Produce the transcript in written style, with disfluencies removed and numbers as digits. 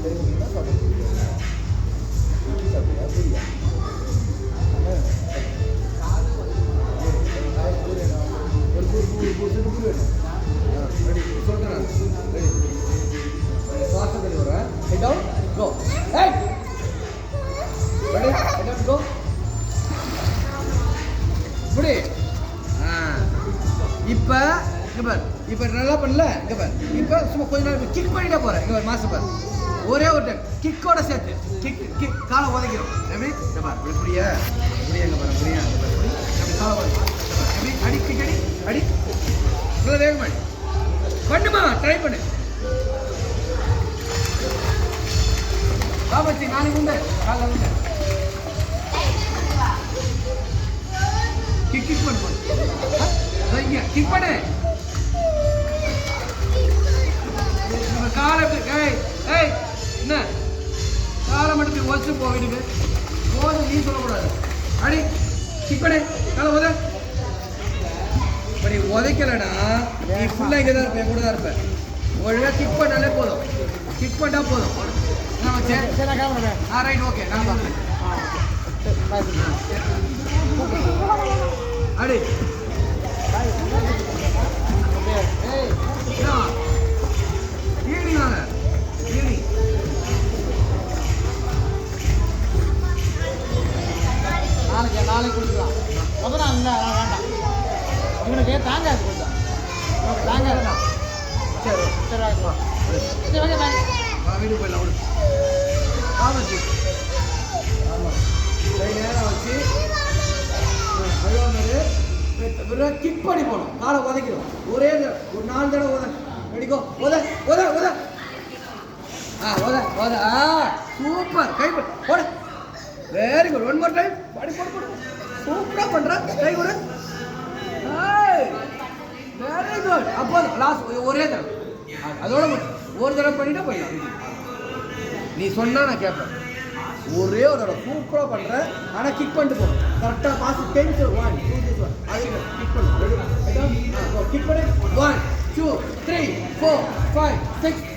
தெரியுமா சாப்பிடுங்க சாப்பிடுங்க புரியா ரெடி சொல்கிறேன் ரெடி ஃபாஸ்ட்டாக பண்ணி வரேன் ஹெட் டவுன் கோ ஹெட் ரெடி ஹெட் டவுன் கோ இப்படி இப்போ இங்கே பார் இப்போ நல்லா பண்ணல இங்கே பார் இப்போ சும்மா கொஞ்ச நேரம் கிக் பண்ணிட்டே போகிறேன் இங்கே பார் மாஸ்டர் பார் ஒரே ஒரு டைம் கிக்கோட சேர்த்து கிக் காலை உதைக்கிறோம் எப்படி இங்கே பார் இப்படியா இப்படியா இங்கே பாரு இப்படியா இங்கே பார் அப்படி காலை உதைக்கிறோம் எப்படி அடி கிக் அடி அடி நல்லா வேகம் பண்ணி பண்ணுமா ட்ரை பண்ணு பாபாச்சி நாளைக்கு உண்டு காலை உண்டு கிக் பண்ணு கிக் பண்ணு காலை ஏய் ஏய் என்ன காலை மட்டும் வச்சு போ வீட்டுக்கு போதும் நீ சொல்லக்கூடாது அடி கிக் பண்ணு காலை உத இப்படி உதைக்கலடா நீ ஃபுல்லாக இங்கே தான் இருப்பேன் கூட தான் இருப்பேன் ஒழுங்காக கிக் பண்ணாலே போதும் கிக் பண்ணால் போதும் ரைட் ஓகே நான் பார்ப்பேன் அடி ஈவினிங் வாங்க ஈவினிங் நாளைக்கு கொடுக்கலாம் முதல்ல இல்லை வேண்டாம் இவனுக்கு தாங்காது கொடுத்தா தாங்காதுண்ணா சரி சரி சரி ஓகே பாய் வீட்டுக்கு போயிடலாம் விடு ஆமாச்சு ஆமாம் கை நேரம் வச்சு அழுவாமரு கிக் பண்ணி போகணும் காலை உதைக்கிறோம் ஒரே ஒரு 4 தடவை உத ரெடிக்கோ உத உத உத உத உத சூப்பர் கை போட very good 1 more time body போடு சூப்பராக பண்ணுற கை கொடு வெரி குட் அப்போ லாஸ்ட் ஒரே தடவை அதோட ஒரு தடவை பண்ணிட்டா போயிடலாம் நீ சொன்னா நான் கேட்பேன் ஒரே ஒரு தடவை சூப்பராக பண்ணுறேன் ஆனால் கிக் பண்ணிட்டு போகணும் கரெக்டாக பாஸ் 10 to 1 2 this one அது கிக் பண்ணு கிக் பண்ணு 1 2 3 4 5 6